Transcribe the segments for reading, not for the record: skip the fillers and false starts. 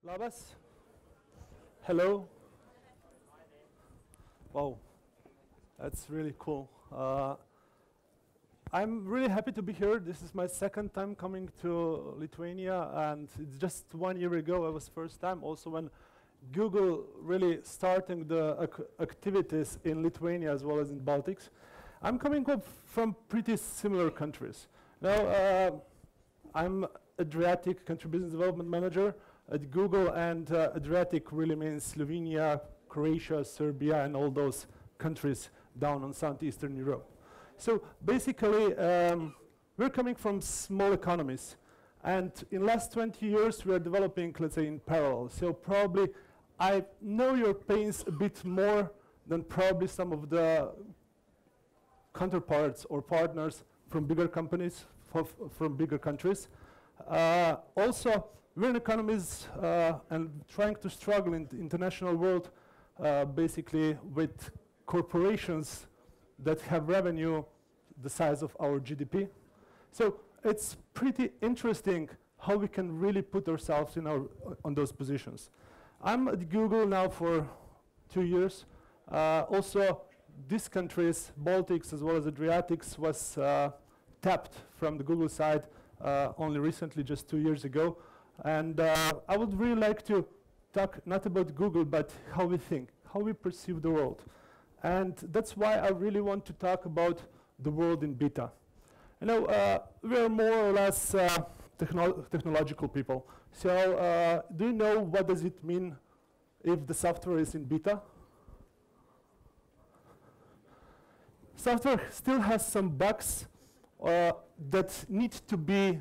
Labas. Hello. Wow, that's really cool. I'm really happy to be here. This is my second time coming to Lithuania, and it's just 1 year ago I was first time also when Google really starting the activities in Lithuania as well as in Baltics. I'm coming up from pretty similar countries. Now, I'm Adriatic Country Business Development Manager at Google, and Adriatic really means Slovenia, Croatia, Serbia, and all those countries down on Southeastern Europe. So basically, we're coming from small economies, and in last 20 years, we are developing, let's say, in parallel. So probably I know your pains a bit more than probably some of the counterparts or partners from bigger companies, from bigger countries. Also, we're in economies and trying to struggle in the international world, basically with corporations that have revenue the size of our GDP. So it's pretty interesting how we can really put ourselves in on those positions. I'm at Google now for 2 years. Also, these countries, Baltics as well as Adriatics, was tapped from the Google side only recently, just 2 years ago. And I would really like to talk not about Google, but how we think, how we perceive the world. And that's why I really want to talk about the world in beta. You know, we are more or less technological people. So do you know what does it mean if the software is in beta? Software still has some bugs that need to be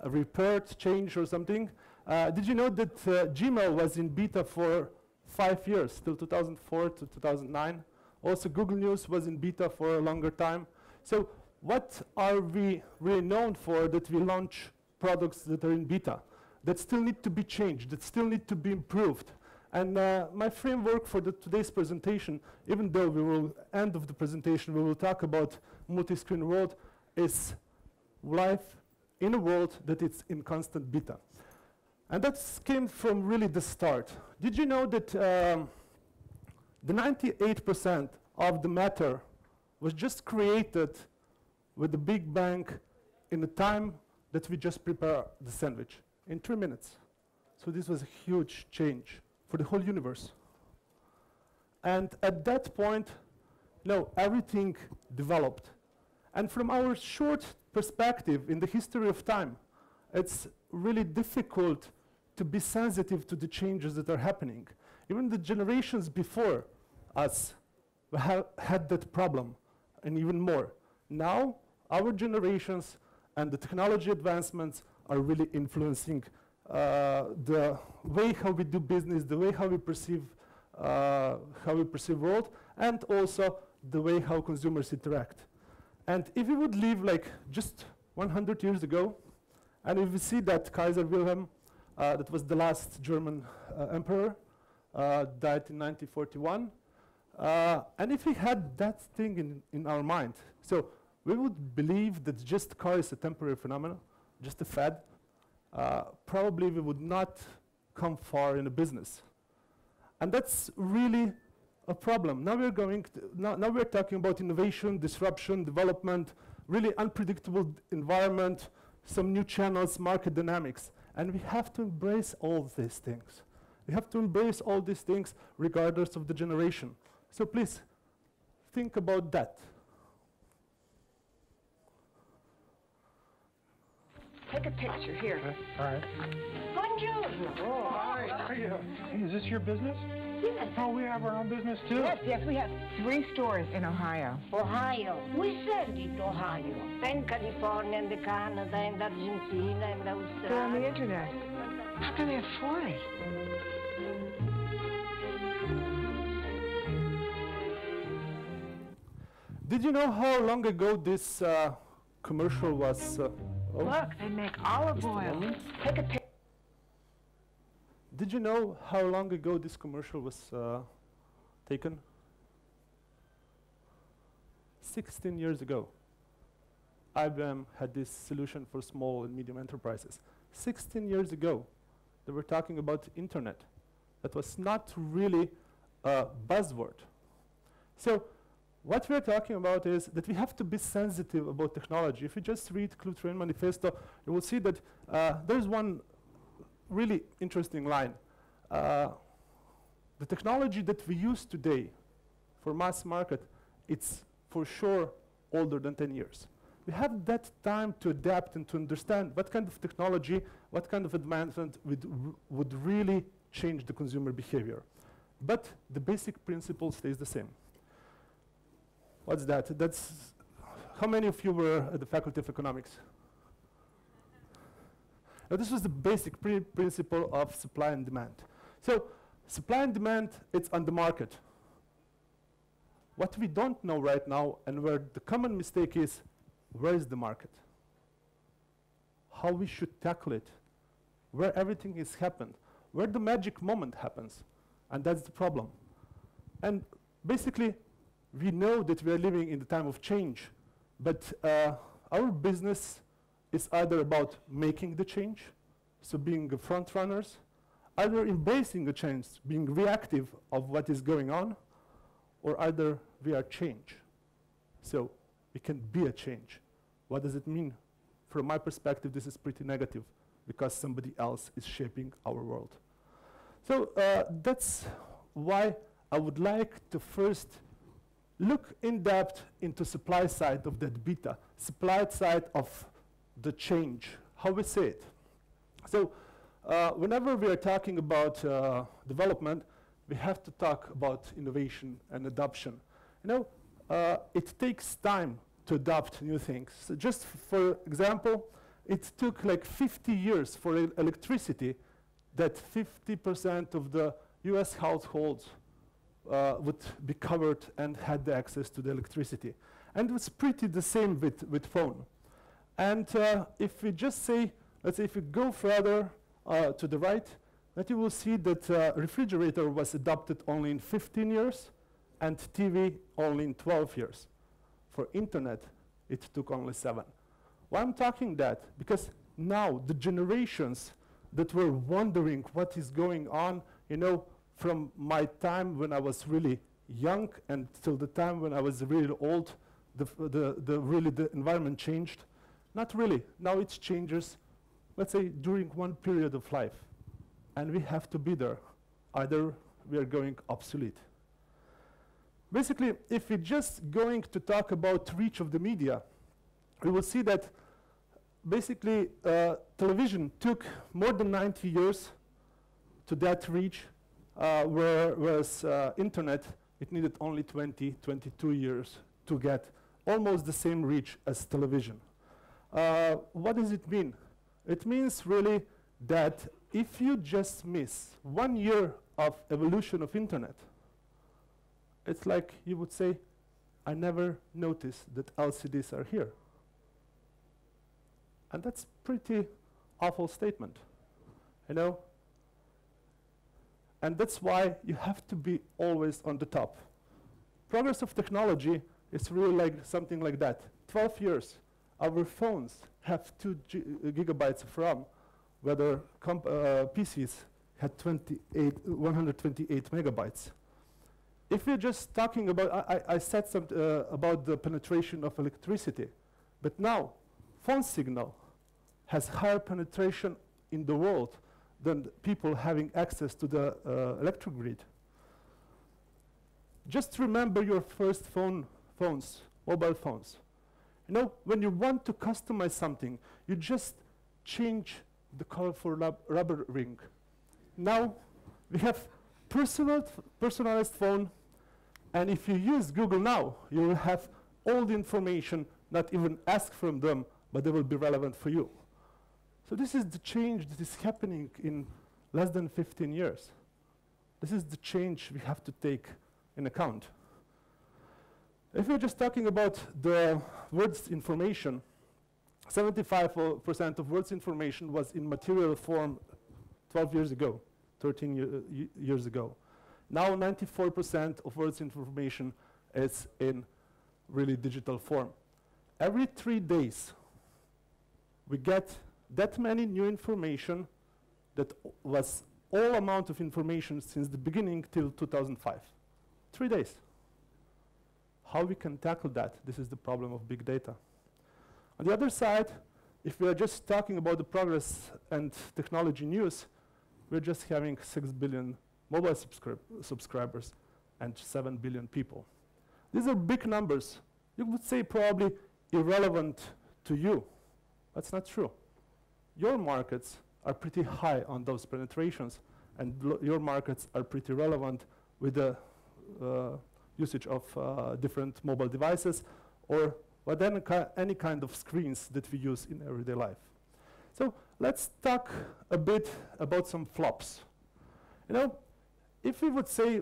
repaired, changed, or something. Did you know that Gmail was in beta for 5 years, till 2004 to 2009? Also, Google News was in beta for a longer time. So what are we really known for that we launch products that are in beta, that still need to be changed, that still need to be improved? And my framework for today's presentation, even though we will, end of the presentation, we will talk about multi-screen world, is life in a world that it's in constant beta. And that came from really the start. Did you know that the 98% of the matter was just created with the Big Bang in the time that we just prepare the sandwich, in 3 minutes. So this was a huge change for the whole universe. And at that point, no, everything developed. And from our short perspective in the history of time, it's really difficult to be sensitive to the changes that are happening. Even the generations before us had that problem, and even more. Now, our generations and the technology advancements are really influencing the way how we do business, the way how we perceive world, and also the way how consumers interact. And if we would live like just 100 years ago, and if we see that Kaiser Wilhelm, that was the last German emperor, died in 1941, and if we had that thing in our mind, so we would believe that just car is a temporary phenomenon, just a fad, probably we would not come far in a business. And that's really a problem. Now we're now we're talking about innovation, disruption, development, really unpredictable environment, some new channels, market dynamics. And we have to embrace all these things. We have to embrace all these things regardless of the generation. So please, think about that. Take a picture here. All right. Buongiorno. Oh, hi. How are you? Hey, is this your business? Yes. Oh, we have our own business too. Yes, we have 3 stores in Ohio. Ohio. We send it Ohio. And California, and Canada, and Argentina, and Australia. They're on the internet. How can they afford it? Did you know how long ago this commercial was? Look, they make olive oil. Take a picture. Did you know how long ago this commercial was taken? 16 years ago. IBM had this solution for small and medium enterprises. 16 years ago. They were talking about internet. That was not really a buzzword. So what we're talking about is that we have to be sensitive about technology. If you just read Clutrain Manifesto, you will see that there's one really interesting line. The technology that we use today for mass market, it's for sure older than 10 years. We have that time to adapt and to understand what kind of technology, what kind of advancement would really change the consumer behavior. But the basic principle stays the same. What's that? That's how many of you were at the Faculty of Economics? Now, this was the basic principle of supply and demand. So supply and demand, it's on the market. What we don't know right now, and where the common mistake is, where is the market? How we should tackle it? Where everything is happened? Where the magic moment happens? And that's the problem. And basically, we know that we are living in the time of change, but our business is either about making the change, so being the front runners, either embracing the change, being reactive of what is going on, or either we are change. So we can be a change. What does it mean? From my perspective, this is pretty negative, because somebody else is shaping our world. So that's why I would like to first look in depth into supply side of that beta, supply side of the change, how we say it. So whenever we are talking about development, we have to talk about innovation and adoption. You know, it takes time to adopt new things. So just for example, it took like 50 years for electricity that 50% of the US households would be covered and had the access to the electricity. And it was pretty the same with phone. And if we just say, let's say if we go further to the right, that you will see that refrigerator was adopted only in 15 years and TV only in 12 years. For internet, it took only 7. Why I'm talking that? Because now the generations that were wondering what is going on, you know, from my time when I was really young and till the time when I was really old, the environment changed. Not really. Now it changes, let's say, during one period of life. And we have to be there. Either we are going obsolete. Basically, if we're just going to talk about reach of the media, we will see that basically television took more than 90 years to that reach, whereas internet, it needed only 20, 22 years to get almost the same reach as television. What does it mean? It means really that if you just miss 1 year of evolution of internet, it's like you would say, I never noticed that LCDs are here. And that's pretty awful statement, you know? And that's why you have to be always on the top. Progress of technology is really like something like that. 12 years, our phones have 2 gigabytes of RAM, whether PCs had 128 megabytes. If we're just talking about, I said something about the penetration of electricity, but now phone signal has higher penetration in the world than people having access to the electric grid. Just remember your first phones, mobile phones. You know, when you want to customize something, you just change the colorful rubber ring. Now we have personalized phone, and if you use Google now, you will have all the information, not even ask from them, but they will be relevant for you. So this is the change that is happening in less than 15 years. This is the change we have to take in account. If we're just talking about the words information, 75% of words information was in material form 12 years ago, 13 years ago. Now 94% of words information is in really digital form. Every 3 days, we get that many new information that was all amount of information since the beginning till 2005. 3 days. How we can tackle that? This is the problem of big data. On the other side, if we are just talking about the progress and technology news, we're just having 6 billion mobile subscribers and 7 billion people. These are big numbers. You would say probably irrelevant to you. That's not true. Your markets are pretty high on those penetrations, and your markets are pretty relevant with the usage of different mobile devices or any kind of screens that we use in everyday life. So let's talk a bit about some flops. You know, if we would say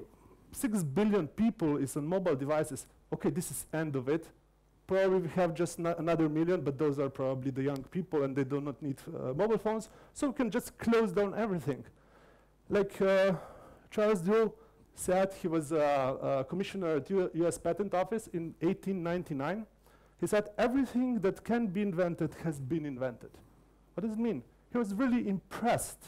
6 billion people is on mobile devices, okay, this is end of it. Probably we have just another million, but those are probably the young people and they do not need mobile phones, so we can just close down everything. Like Charles Drew said, he was a commissioner at US Patent Office in 1899. He said, everything that can be invented has been invented. What does it mean? He was really impressed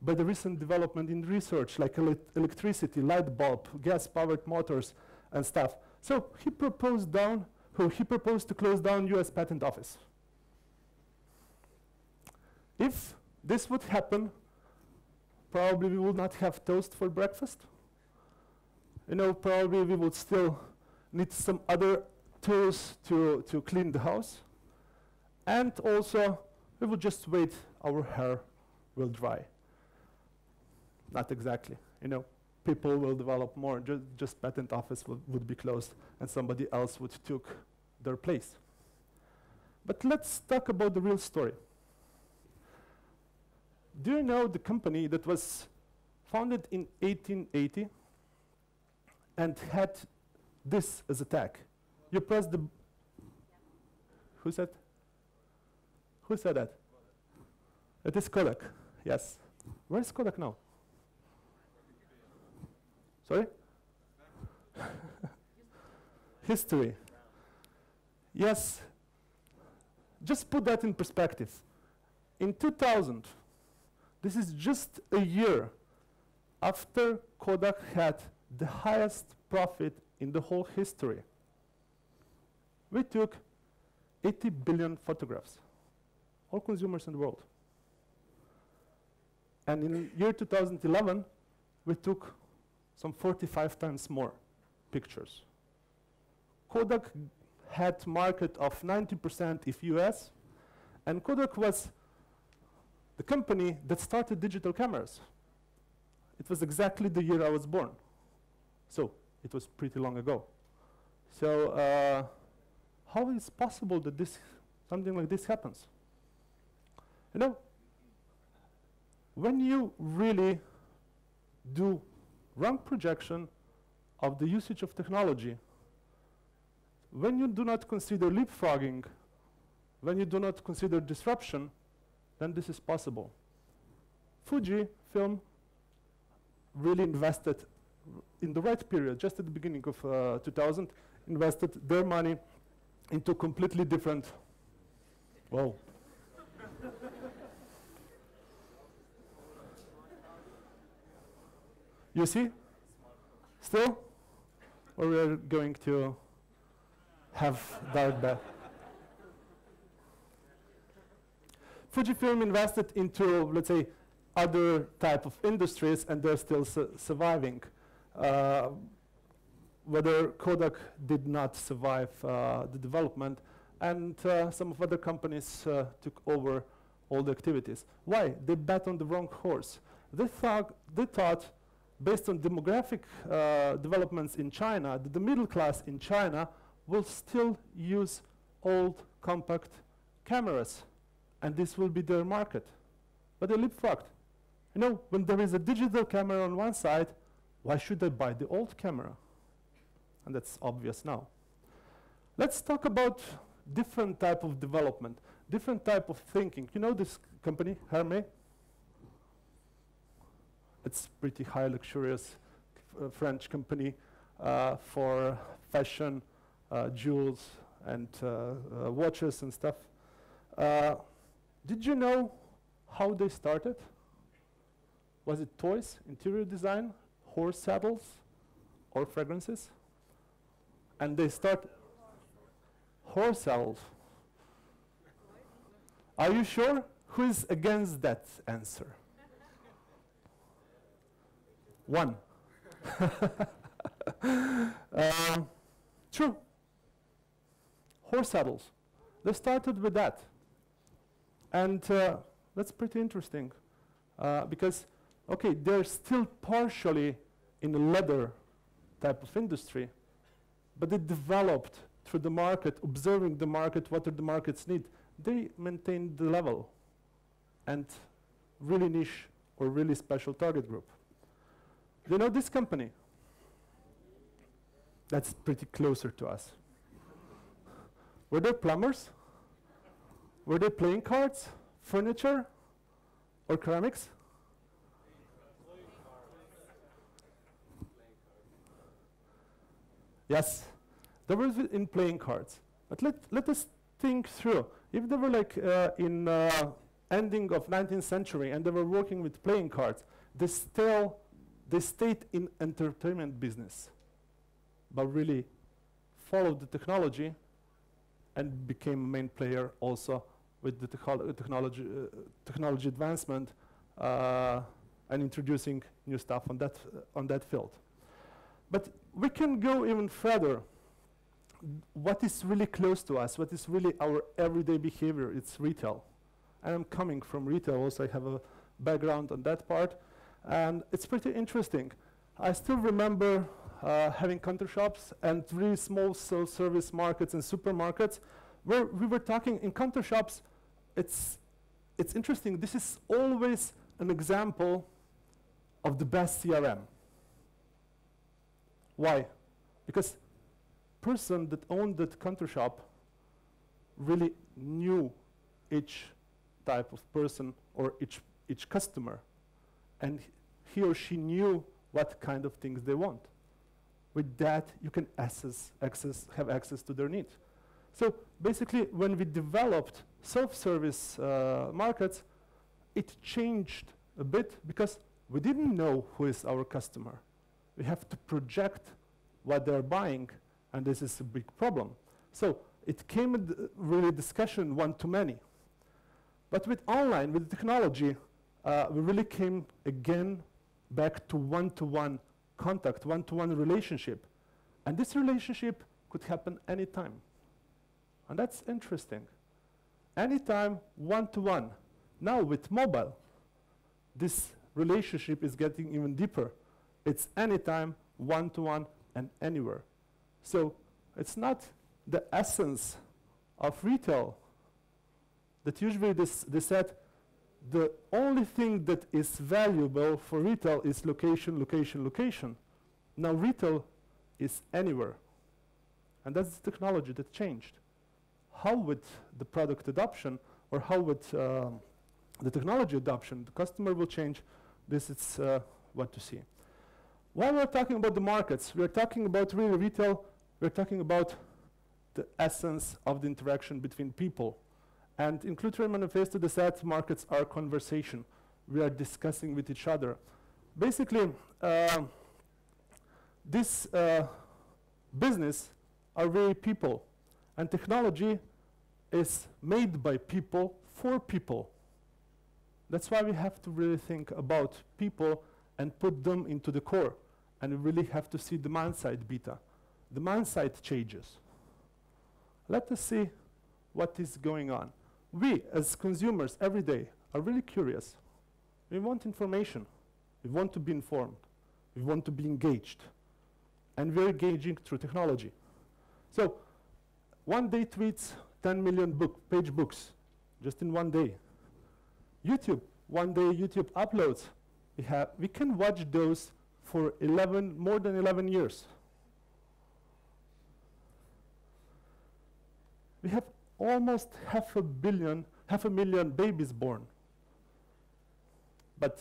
by the recent development in research, like electricity, light bulb, gas-powered motors, and stuff. So he proposed to close down US Patent Office. If this would happen, probably we would not have toast for breakfast. You know, probably we would still need some other tools to clean the house. And also, we would just wait, our hair will dry. Not exactly, you know. People will develop more, just patent office would be closed and somebody else would take their place. But let's talk about the real story. Do you know the company that was founded in 1880 and had this as a tag? You press the... Who said? Who said that? It is Kodak, yes. Where is Kodak now? Sorry? History. Yes. Just put that in perspective. In 2000, this is just a year after Kodak had the highest profit in the whole history. We took 80 billion photographs, all consumers in the world. And in year 2011, we took some 45 times more pictures. Kodak had market of 90% if US, and Kodak was the company that started digital cameras. It was exactly the year I was born. So it was pretty long ago. So how is it possible that something like this happens? You know, when you really do wrong projection of the usage of technology, when you do not consider leapfrogging, when you do not consider disruption, then this is possible. Fujifilm really invested in the right period, just at the beginning of 2000, invested their money into completely different, whoa. You see? Still? Or we are going to have dark back? Fujifilm invested into, let's say, other type of industries, and they're still surviving. Whether Kodak did not survive the development, and some of other companies took over all the activities. Why? They bet on the wrong horse. They thought based on demographic developments in China, that the middle class in China will still use old compact cameras, and this will be their market. But they leapfrogged. You know, when there is a digital camera on one side, why should I buy the old camera? And that's obvious now. Let's talk about different type of development, different type of thinking. You know this company, Hermès? It's pretty high, luxurious French company for fashion, jewels, and watches and stuff. Did you know how they started? Was it toys, interior design, horse saddles, or fragrances? And they start horse saddles. Are you sure? Who is against that answer? One. True. Horse saddles. They started with that. And that's pretty interesting. Because, okay, they're still partially in a leather type of industry, but they developed through the market, observing the market, what do the markets need. They maintained the level and really niche or really special target group. Do you know this company? That's pretty closer to us. Were they plumbers? Were they playing cards, furniture, or ceramics? Yes, they were in playing cards. But let us think through. If they were like in ending of 19th century and they were working with playing cards, they stayed in entertainment business, but really followed the technology and became a main player also with the technology advancement and introducing new stuff on that field. But we can go even further. What is really close to us, what is really our everyday behavior, it's retail. And I'm coming from retail also, I have a background on that part. And it's pretty interesting. I still remember having counter shops and really small self-service markets and supermarkets where we were talking in counter shops. It's interesting. This is always an example of the best CRM. Why? Because person that owned that counter shop really knew each type of person or each customer, and he or she knew what kind of things they want. With that, you can have access to their needs. So basically, when we developed self-service markets, it changed a bit because we didn't know who is our customer. We have to project what they're buying, and this is a big problem. So it came a really discussion one-to-many. But with online, with technology, we really came again back to one-to-one contact, one-to-one relationship. And this relationship could happen anytime. And that's interesting. Anytime, one-to-one. Now with mobile, this relationship is getting even deeper. It's anytime, one-to-one, and anywhere. So it's not the essence of retail that usually they said the only thing that is valuable for retail is location, location, location. Now retail is anywhere. And that's the technology that changed. How with the product adoption or how with the technology adoption, the customer will change. This is what to see. While we're talking about the markets, we're talking about really retail, we're talking about the essence of the interaction between people. And in Clutter Manifesto, they said markets are conversation. We are discussing with each other. Basically, this business are really people. And technology is made by people for people. That's why we have to really think about people and put them into the core. And we really have to see demand side beta. Demand side changes. Let us see what is going on. We, as consumers, every day, are really curious. We want information. We want to be informed. We want to be engaged. And we're engaging through technology. So, one day tweets, 10 million page books, just in one day. YouTube, one day YouTube uploads. We can watch those for more than 11 years. We have almost half a million babies born. But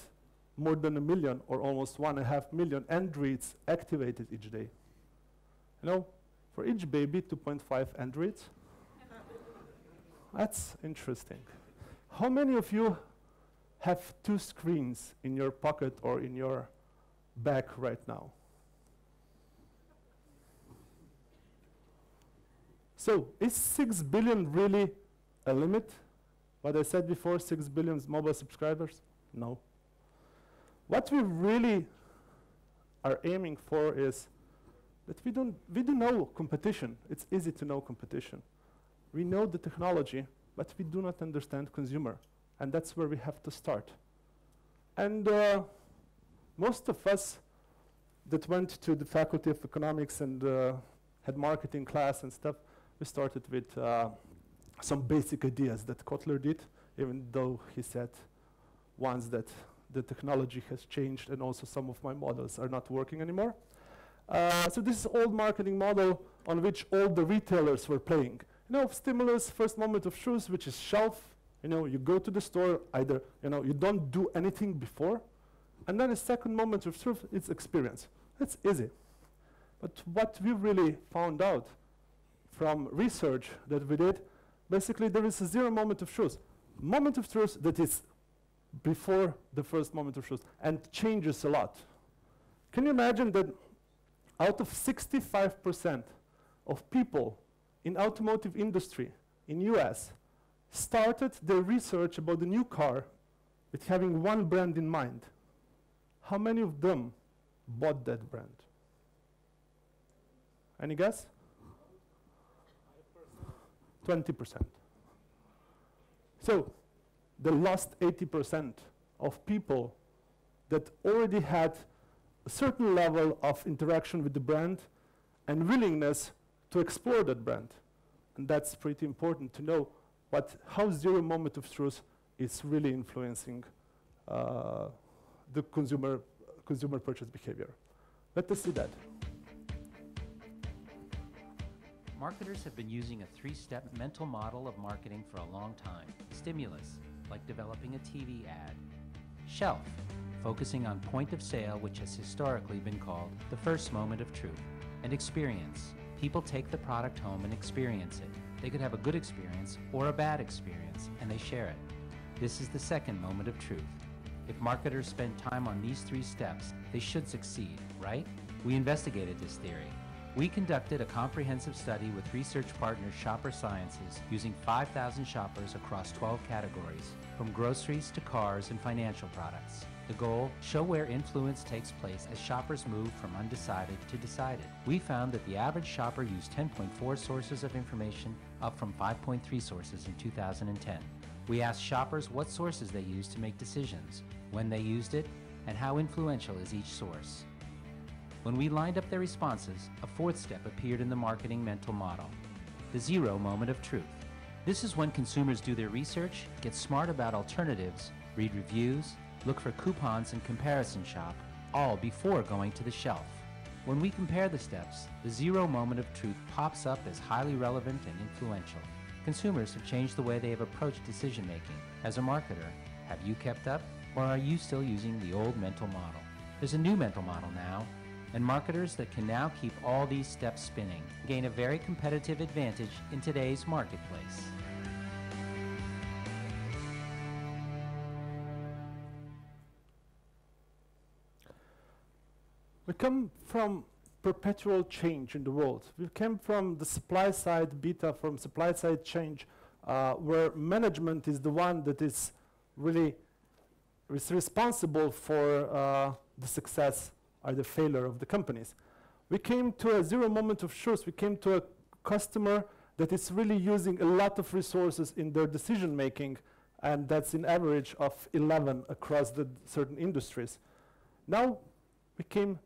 more than 1 million or almost 1.5 million androids activated each day. You know, for each baby, 2.5 androids. That's interesting. How many of you have 2 screens in your pocket or in your bag right now? So is 6 billion really a limit? What I said before, 6 billion mobile subscribers? No. What we really are aiming for is that we do know competition. It's easy to know competition. We know the technology, but we do not understand consumer. And that's where we have to start. And most of us that went to the Faculty of Economics and had marketing class and stuff, we started with some basic ideas that Kotler did, even though he said once that the technology has changed and also some of my models are not working anymore. So this is old marketing model on which all the retailers were playing. You know, stimulus, first moment of truth, which is shelf. You know, you go to the store, either, you know, you don't do anything before, and then a second moment of truth, it's experience. It's easy. But what we really found out from research that we did, basically there is a 0 moment of truth. Moment of truth that is before the first moment of truth and changes a lot. Can you imagine that out of 65% of people in automotive industry in US started their research about the new car with having one brand in mind? How many of them bought that brand? Any guess? 20%. So the last 80% of people that already had a certain level of interaction with the brand and willingness to explore that brand. And that's pretty important to know how 0 moment of truth is really influencing the consumer purchase behavior. Let us see that. Marketers have been using a 3-step mental model of marketing for a long time. Stimulus, like developing a TV ad. Shelf, focusing on point of sale, which has historically been called the first moment of truth. And experience, people take the product home and experience it. They could have a good experience or a bad experience, and they share it. This is the second moment of truth. If marketers spend time on these 3 steps, they should succeed, right? We investigated this theory. We conducted a comprehensive study with research partner Shopper Sciences using 5,000 shoppers across 12 categories, from groceries to cars and financial products. The goal, show where influence takes place as shoppers move from undecided to decided. We found that the average shopper used 10.4 sources of information, up from 5.3 sources in 2010. We asked shoppers what sources they used to make decisions, when they used it, and how influential is each source. When we lined up their responses, a 4th step appeared in the marketing mental model, the 0 moment of truth. This is when consumers do their research, get smart about alternatives, read reviews, look for coupons and comparison shop, all before going to the shelf. When we compare the steps, the 0 moment of truth pops up as highly relevant and influential. Consumers have changed the way they have approached decision making. As a marketer, have you kept up, or are you still using the old mental model? There's a new mental model now, and marketers that can now keep all these steps spinning gain a very competitive advantage in today's marketplace. We come from perpetual change in the world. We came from the supply side beta, from supply side change, where management is the one that is really responsible for the success or the failure of the companies. We came to a 0 moment of truth. We came to a customer that is really using a lot of resources in their decision making, and that's an average of 11 across the certain industries. Now we came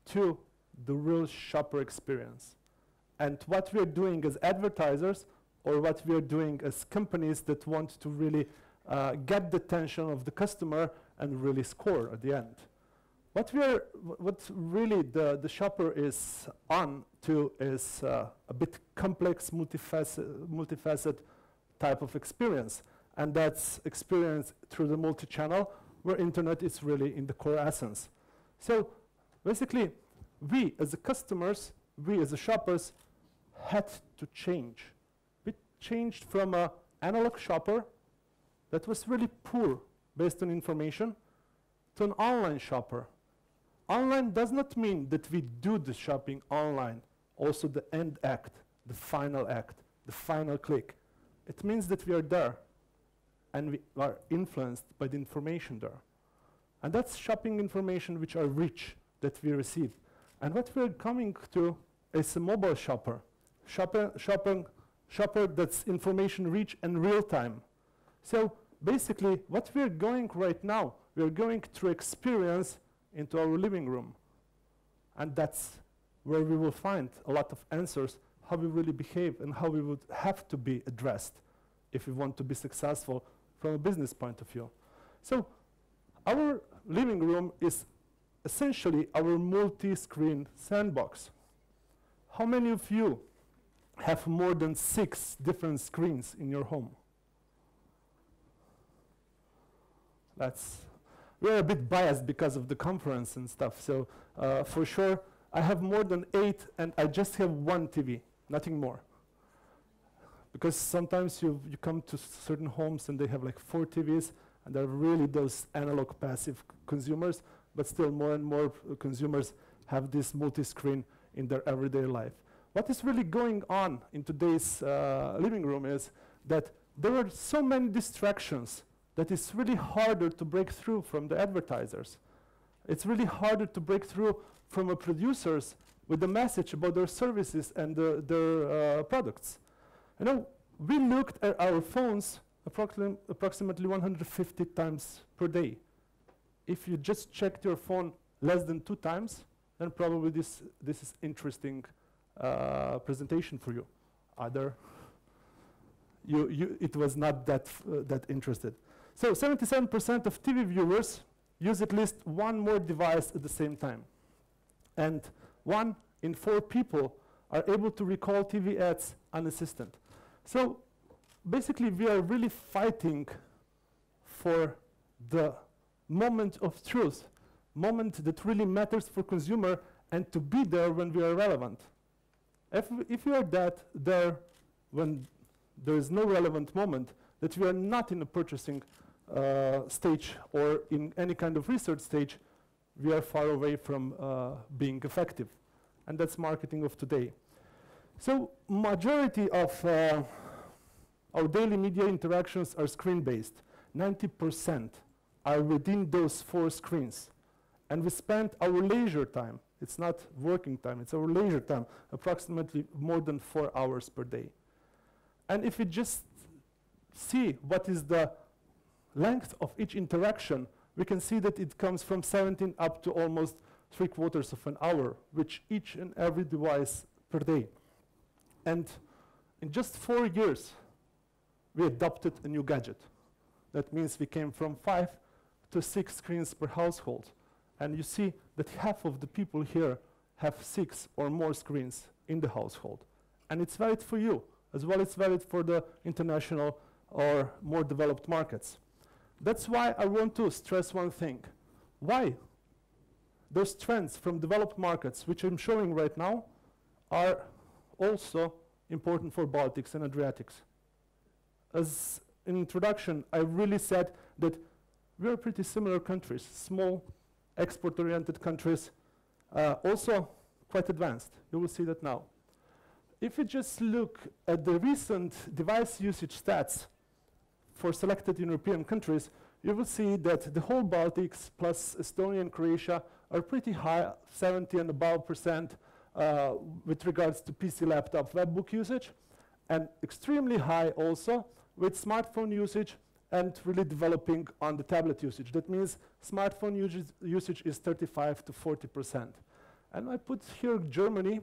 to the real shopper experience. And what we are doing as advertisers, or what we are doing as companies that want to really get the attention of the customer and really score at the end. What really the shopper is on to is a bit complex, multifaceted type of experience. And that's experience through the multi-channel, where internet is really in the core essence. So basically, we as the customers, we as the shoppers, had to change. We changed from an analog shopper that was really poor based on information, to an online shopper. Online does not mean that we do the shopping online, also the end act, the final act, the final click. It means that we are there and we are influenced by the information there. And that's shopping information which are rich that we receive. And what we're coming to is a mobile shopper. Shopper that's information rich and real time. So basically what we're going right now, we're going through experience into our living room. And that's where we will find a lot of answers, how we really behave and how we would have to be addressed if we want to be successful from a business point of view. So our living room is essentially our multi-screen sandbox. How many of you have more than 6 different screens in your home? We're a bit biased because of the conference and stuff, so for sure I have more than 8 and I just have 1 TV, nothing more. Because sometimes you come to certain homes and they have like 4 TVs and they're really those analog passive consumers, but still more and more consumers have this multi-screen in their everyday life. What is really going on in today's living room is that there are so many distractions that it's really harder to break through from the advertisers. It's really harder to break through from the producers with a message about their services and their products. You know, we looked at our phones approximately 150 times per day. If you just checked your phone less than 2 times, then probably this is interesting presentation for you. It was not that interested. So 77% of TV viewers use at least 1 more device at the same time. And 1 in 4 people are able to recall TV ads unassisted. So basically we are really fighting for the moment of truth, moment that really matters for consumer and to be there when we are relevant. If you are there when there is no relevant moment, that we are not in a purchasing stage or in any kind of research stage, we are far away from being effective. And that's marketing of today. So majority of our daily media interactions are screen-based. 90% are within those 4 screens. And we spend our leisure time, it's not working time, it's our leisure time, approximately more than 4 hours per day. And if we just see what is the length of each interaction, we can see that it comes from 17 up to almost 3/4 of an hour, with each and every device per day. And in just 4 years, we adopted a new gadget. That means we came from 5 to 6 screens per household. And you see that half of the people here have 6 or more screens in the household. And it's valid for you, as well as valid for the international or more developed markets. That's why I want to stress one thing. Why? Those trends from developed markets, which I'm showing right now, are also important for Baltics and Adriatics. As an introduction, I really said that we are pretty similar countries, small, export-oriented countries, also quite advanced. You will see that now. If you just look at the recent device usage stats for selected European countries, you will see that the whole Baltics plus Estonia and Croatia are pretty high, 70 and above % with regards to PC, laptop, webbook usage, and extremely high also with smartphone usage and really developing on the tablet usage. That means smartphone usage is 35 to 40%. And I put here Germany,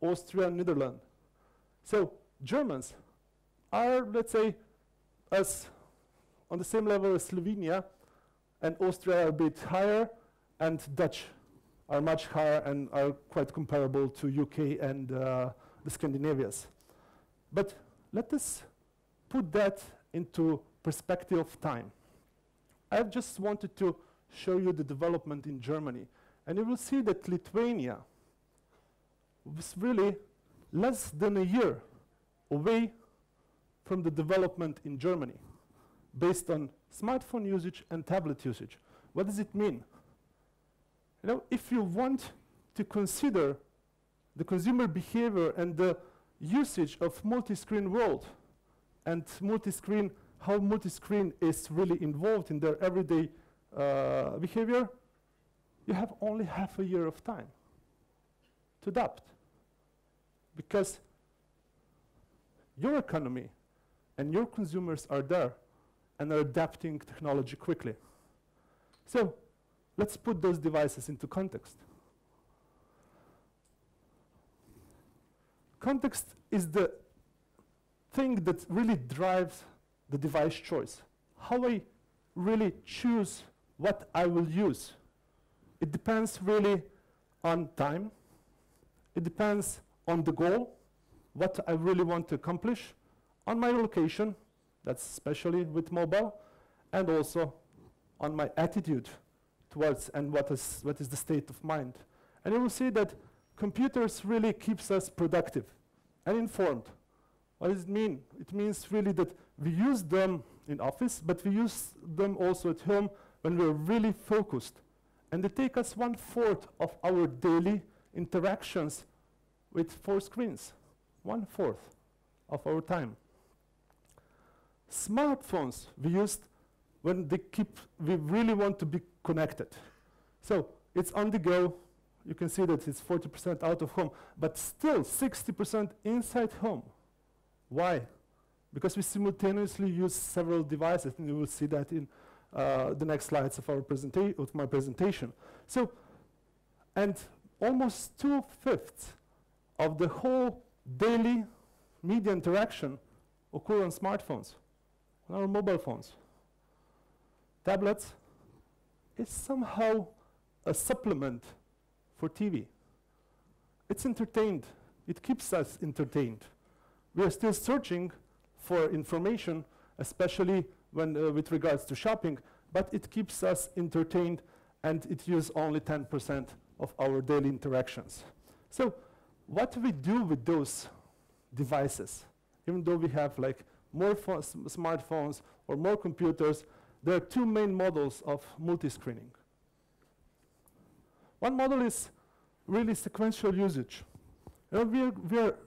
Austria, and Netherlands. So Germans are, let's say, on the same level as Slovenia, and Austria are a bit higher, and Dutch are much higher and are quite comparable to UK and the Scandinavias. But let us put that into perspective of time. I just wanted to show you the development in Germany. And you will see that Lithuania was really less than a year away from the development in Germany. based on smartphone usage and tablet usage. What does it mean? You know, if you want to consider the consumer behavior and the usage of multi-screen world and multi-screen, how multi-screen is really involved in their everyday behavior, you have only half a year of time to adapt. Because your economy and your consumers are there and are adapting technology quickly. So let's put those devices into context. Context is the thing that really drives the device choice. How I really choose what I will use. It depends really on time. It depends on the goal, what I really want to accomplish, on my location, that's especially with mobile, and also on my attitude towards and what is the state of mind. And you will see that computers really keeps us productive and informed. What does it mean? It means really that we use them in office, but we use them also at home when we're really focused. And they take us 1/4 of our daily interactions with 4 screens. 1/4 of our time. Smartphones we used when we really want to be connected. So it's on the go. You can see that it's 40% out of home, but still 60% inside home. Why? Because we simultaneously use several devices, and you will see that in the next slides of my presentation. So, and almost 2/5 of the whole daily media interaction occur on smartphones, on our mobile phones. Tablets is somehow a supplement for TV. It's entertained. It keeps us entertained. We are still searching for information, especially when with regards to shopping, but it keeps us entertained, and it uses only 10% of our daily interactions. So what we do with those devices, even though we have like more smartphones or more computers, there are 2 main models of multi-screening. One model is really sequential usage. You know, we are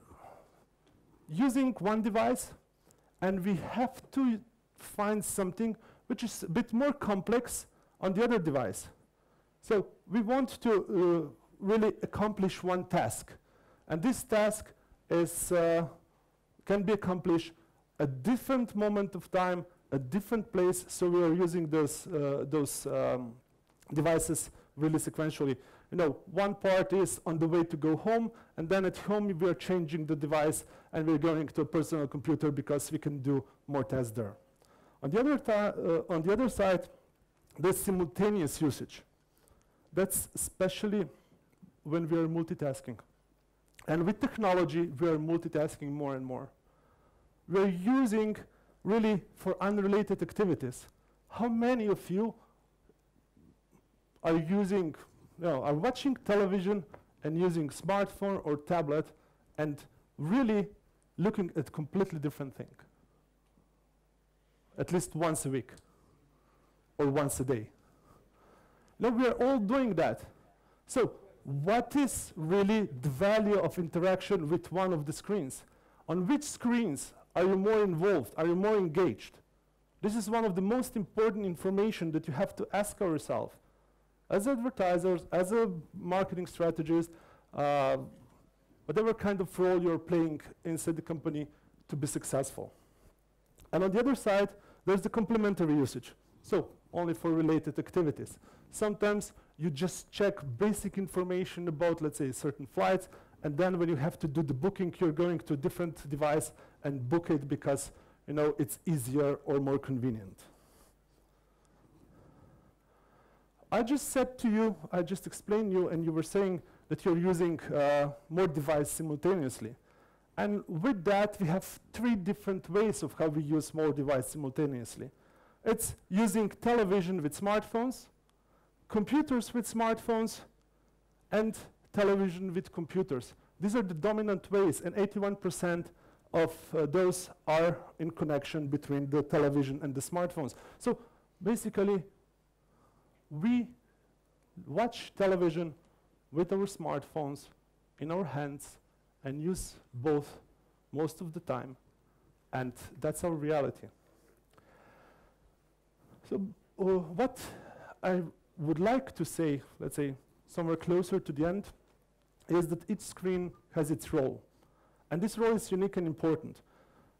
using one device, and we have to find something which is a bit more complex on the other device. So we want to really accomplish one task. And this task is, can be accomplished at different moment of time, a different place, so we are using those devices really sequentially. You know, one part is on the way to go home, and then at home we are changing the device, and we're going to a personal computer because we can do more tests there. On the other side, there's simultaneous usage. That's especially when we are multitasking. And with technology, we are multitasking more and more. We're using really for unrelated activities. How many of you are using, are watching television and using smartphone or tablet and really looking at completely different thing? At least once a week or once a day. Now we are all doing that. So what is really the value of interaction with one of the screens? On which screens are you more involved? Are you more engaged? This is one of the most important information that you have to ask yourself. As advertisers, as a marketing strategist, whatever kind of role you're playing inside the company to be successful. And on the other side, there's the complementary usage. So only for related activities. Sometimes you just check basic information about, let's say, certain flights, and then when you have to do the booking, you're going to a different device and book it because, you know, it's easier or more convenient. I just said to you, I just explained you, and you were saying that you're using more devices simultaneously. And with that, we have 3 different ways of how we use more devices simultaneously. It's using television with smartphones, computers with smartphones, and television with computers. These are the dominant ways, and 81% of those are in connection between the television and the smartphones. So basically, we watch television with our smartphones in our hands and use both most of the time, and that's our reality. So what I would like to say, let's say somewhere closer to the end, is that each screen has its role. And this role is unique and important.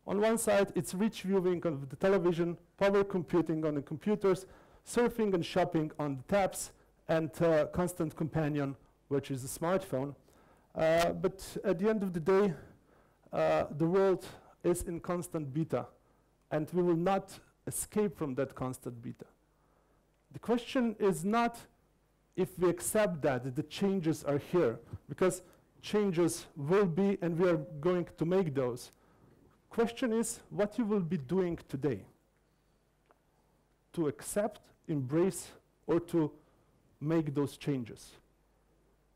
On one side, it's rich viewing of the television, power computing on the computers, surfing and shopping on the tabs, and constant companion, which is a smartphone. But at the end of the day, the world is in constant beta, and we will not escape from that constant beta. The question is not if we accept that the changes are here, because changes will be, and we are going to make those. Question is what you will be doing today to accept, embrace, or to make those changes.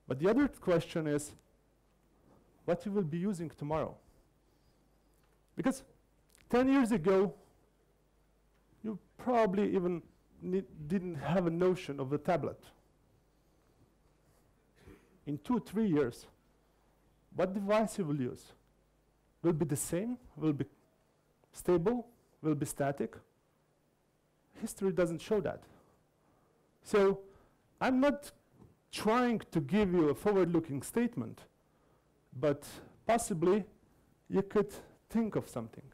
But the other question is what you will be using tomorrow. Because 10 years ago, you probably even didn't have a notion of a tablet. In 2-3 years, what device you will use? Will be the same? Will be stable? Will be static? History doesn't show that. So I'm not trying to give you a forward-looking statement, but possibly you could think of something.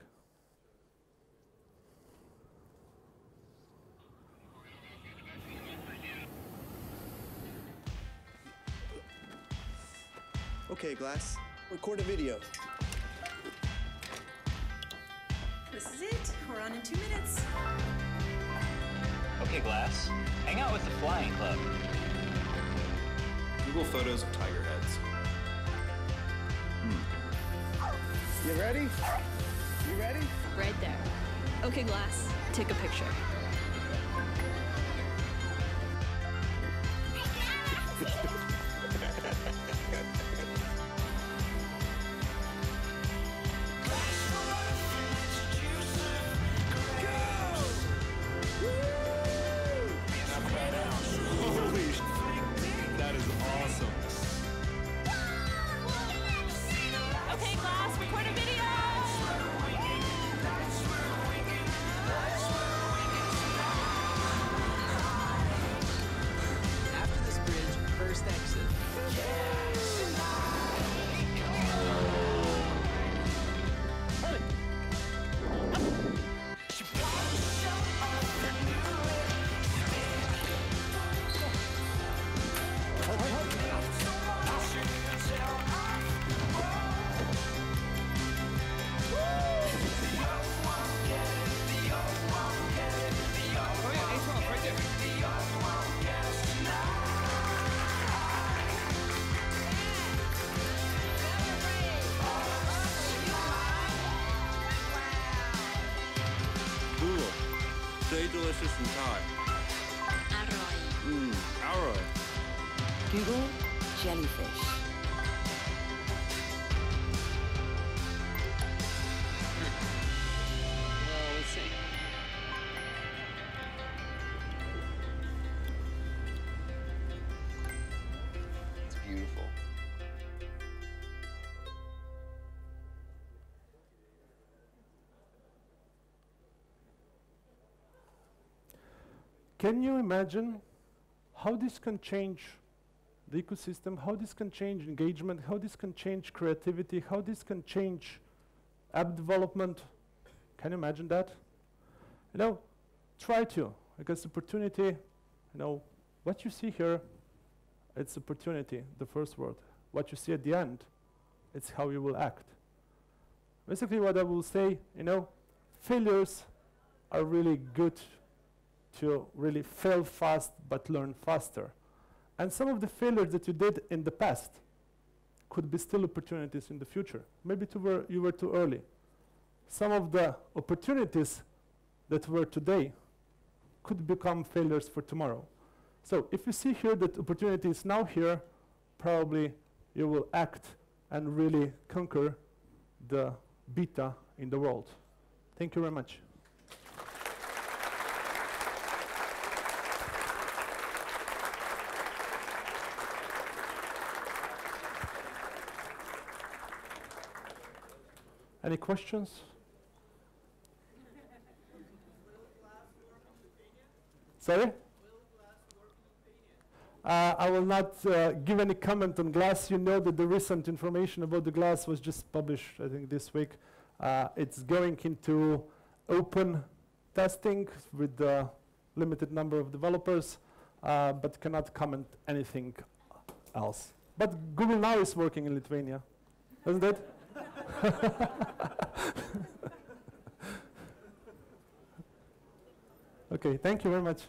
Okay, Glass, record a video. This is it. We're on in 2 minutes. Okay, Glass, hang out with the flying club. Google photos of tiger heads. You ready? You ready? Right there. Okay, Glass, take a picture. Stay delicious and Thai. Arroy. Arroy. Google jellyfish. Well, let's see. It's beautiful. Can you imagine how this can change the ecosystem, how this can change engagement, how this can change creativity, how this can change app development? Can you imagine that? You know, try to, because opportunity, you know, what you see here, it's opportunity, the first word. What you see at the end, it's how you will act. Basically what I will say, you know, failures are really good to really fail fast but learn faster. And some of the failures that you did in the past could be still opportunities in the future. Maybe you were too early. Some of the opportunities that were today could become failures for tomorrow. So if you see here that opportunity is now here, probably you will act and really conquer the beta in the world. Thank you very much. Any questions? Sorry? I will not give any comment on glass. You know that the recent information about the glass was just published, I think, this week. It's going into open testing with a limited number of developers, but cannot comment anything else. But Google now is working in Lithuania, isn't it? Okay, thank you very much.